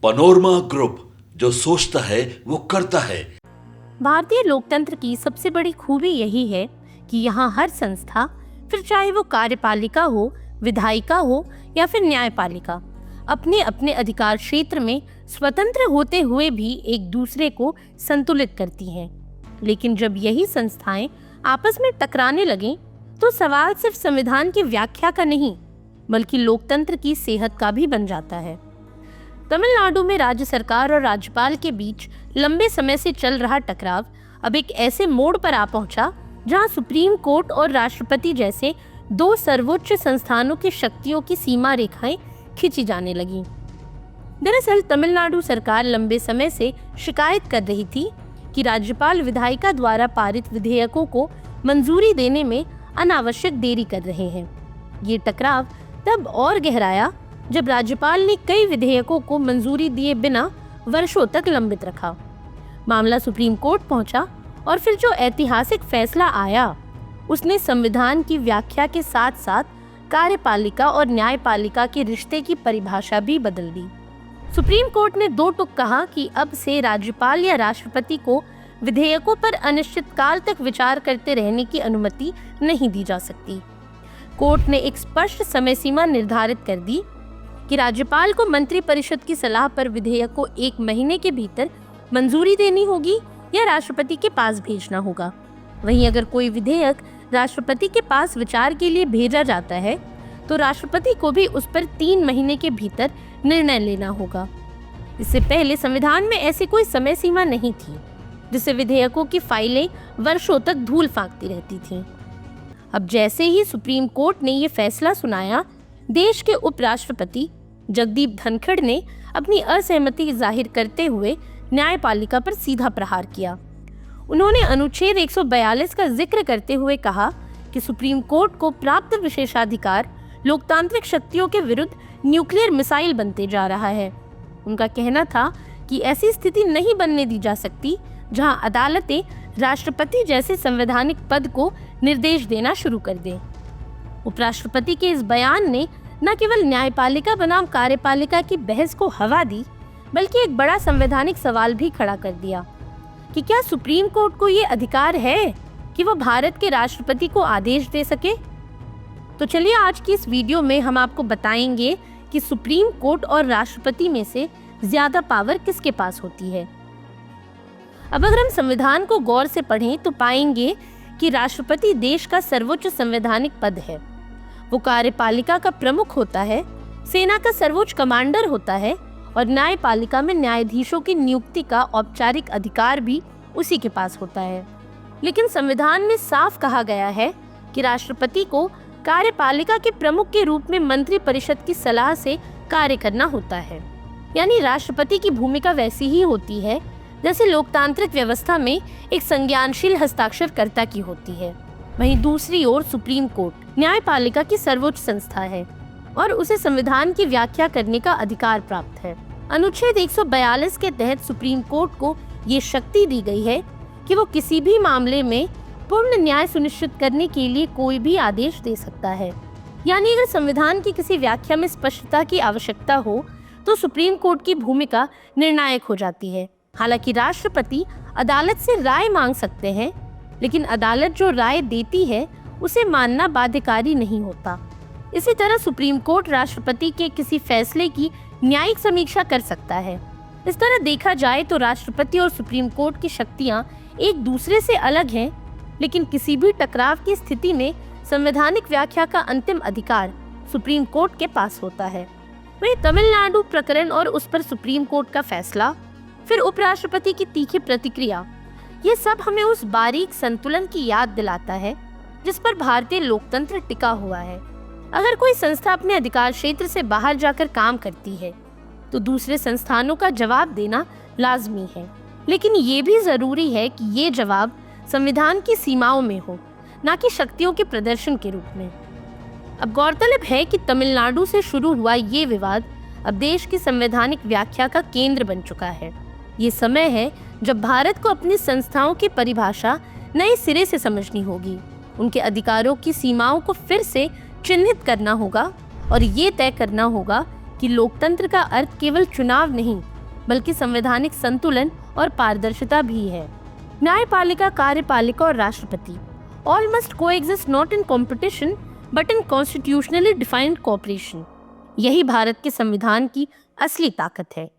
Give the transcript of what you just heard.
Panorama group, जो सोचता है वो करता है। भारतीय लोकतंत्र की सबसे बड़ी खूबी यही है कि यहाँ हर संस्था, फिर चाहे वो कार्यपालिका हो, विधायिका हो या फिर न्यायपालिका, अपने अपने अधिकार क्षेत्र में स्वतंत्र होते हुए भी एक दूसरे को संतुलित करती हैं। लेकिन जब यही संस्थाएं आपस में टकराने लगें, तो सवाल सिर्फ संविधान की व्याख्या का नहीं, बल्कि लोकतंत्र की सेहत का भी बन जाता है। तमिलनाडु में राज्य सरकार और राज्यपाल के बीच लंबे समय से चल रहा टकराव अब एक ऐसे मोड़ पर आ पहुंचा जहां सुप्रीम कोर्ट और राष्ट्रपति जैसे दो सर्वोच्च संस्थानों की शक्तियों की सीमा रेखाएं खींची जाने लगी। दरअसल तमिलनाडु सरकार लंबे समय से शिकायत कर रही थी कि राज्यपाल विधायिका द्वारा पारित विधेयकों को मंजूरी देने में अनावश्यक देरी कर रहे हैं। ये टकराव तब और गहराया जब राज्यपाल ने कई विधेयकों को मंजूरी दिए बिना वर्षों तक लंबित रखा। मामला सुप्रीम कोर्ट पहुंचा और फिर जो ऐतिहासिक फैसला आया, उसने संविधान की व्याख्या के साथ साथ कार्यपालिका और न्यायपालिका के रिश्ते की परिभाषा भी बदल दी। सुप्रीम कोर्ट ने दो टूक कहा कि अब से राज्यपाल या राष्ट्रपति को विधेयकों पर अनिश्चित काल तक विचार करते रहने की अनुमति नहीं दी जा सकती। कोर्ट ने एक स्पष्ट समय सीमा निर्धारित कर दी कि राज्यपाल को मंत्रिपरिषद की सलाह पर विधेयक को 1 महीने के भीतर मंजूरी देनी होगी या राष्ट्रपति के पास भेजना होगा। वहीं अगर कोई विधेयक राष्ट्रपति के पास विचार के लिए भेजा जाता है, तो राष्ट्रपति को भी उस पर 3 महीने के भीतर निर्णय लेना होगा। इससे पहले संविधान में ऐसी कोई समय सीमा नहीं थी, जिससे विधेयकों की फाइलें वर्षों तक धूल फांकती रहती थीं। अब जैसे ही सुप्रीम कोर्ट ने ये फैसला सुनाया, देश के उपराष्ट्रपति जगदीप धनखड़ ने अपनी असहमति जाहिर करते हुए न्यायपालिका पर सीधा प्रहार किया। उन्होंने अनुच्छेद 142 का जिक्र करते हुए कहा कि सुप्रीम कोर्ट को प्राप्त विशेषाधिकार लोकतांत्रिक शक्तियों के विरुद्ध न्यूक्लियर मिसाइल बनते जा रहा है। उनका कहना था कि ऐसी स्थिति नहीं बनने दी जा सकती जहां अदालतें राष्ट्रपति जैसे संवैधानिक पद को निर्देश देना शुरू कर दें। उपराष्ट्रपति के इस बयान ने न केवल न्यायपालिका बनाम कार्यपालिका की बहस को हवा दी, बल्कि एक बड़ा संवैधानिक सवाल भी खड़ा कर दिया कि क्या सुप्रीम कोर्ट को ये अधिकार है कि वो भारत के राष्ट्रपति को आदेश दे सके। तो चलिए आज की इस वीडियो में हम आपको बताएंगे कि सुप्रीम कोर्ट और राष्ट्रपति में से ज्यादा पावर किसके पास होती है। अब अगर हम संविधान को गौर से पढ़ें तो पाएंगे कि राष्ट्रपति देश का सर्वोच्च संवैधानिक पद है। वो कार्यपालिका का प्रमुख होता है, सेना का सर्वोच्च कमांडर होता है और न्यायपालिका में न्यायाधीशों की नियुक्ति का औपचारिक अधिकार भी उसी के पास होता है। लेकिन संविधान में साफ कहा गया है कि राष्ट्रपति को कार्यपालिका के प्रमुख के रूप में मंत्रिपरिषद की सलाह से कार्य करना होता है। यानी राष्ट्रपति की भूमिका वैसी ही होती है जैसे लोकतांत्रिक व्यवस्था में एक संज्ञानशील हस्ताक्षरकर्ता की होती है। वहीं दूसरी ओर सुप्रीम कोर्ट न्यायपालिका की सर्वोच्च संस्था है और उसे संविधान की व्याख्या करने का अधिकार प्राप्त है। अनुच्छेद 142 के तहत सुप्रीम कोर्ट को ये शक्ति दी गई है कि वो किसी भी मामले में पूर्ण न्याय सुनिश्चित करने के लिए कोई भी आदेश दे सकता है। यानी अगर संविधान की किसी व्याख्या में स्पष्टता की आवश्यकता हो तो सुप्रीम कोर्ट की भूमिका निर्णायक हो जाती है। हालांकि राष्ट्रपति अदालत से राय मांग सकते हैं, लेकिन अदालत जो राय देती है उसे मानना बाध्यकारी नहीं होता। इसी तरह सुप्रीम कोर्ट राष्ट्रपति के किसी फैसले की न्यायिक समीक्षा कर सकता है। इस तरह देखा जाए तो राष्ट्रपति और सुप्रीम कोर्ट की शक्तियां एक दूसरे से अलग हैं, लेकिन किसी भी टकराव की स्थिति में संवैधानिक व्याख्या का अंतिम अधिकार सुप्रीम कोर्ट के पास होता है। वहीं तमिलनाडु प्रकरण और उस पर सुप्रीम कोर्ट का फैसला, फिर उपराष्ट्रपति की तीखी प्रतिक्रिया, ये सब हमें उस बारीक संतुलन की याद दिलाता है जिस पर भारतीय लोकतंत्र टिका हुआ है। अगर कोई संस्था अपने अधिकार क्षेत्र से बाहर जाकर काम करती है तो दूसरे संस्थानों का जवाब देना लाजमी है, लेकिन ये भी जरूरी है कि ये जवाब संविधान की सीमाओं में हो, न कि शक्तियों के प्रदर्शन के रूप में। अब गौरतलब है कि तमिलनाडु से शुरू हुआ ये विवाद अब देश की संवैधानिक व्याख्या का केंद्र बन चुका है। ये समय है जब भारत को अपनी संस्थाओं की परिभाषा नए सिरे से समझनी होगी, उनके अधिकारों की सीमाओं को फिर से चिन्हित करना होगा और ये तय करना होगा कि लोकतंत्र का अर्थ केवल चुनाव नहीं बल्कि संवैधानिक संतुलन और पारदर्शिता भी है। न्यायपालिका, कार्यपालिका और राष्ट्रपति all must coexist not in competition but in constitutionally defined cooperation। यही भारत के संविधान की असली ताकत है।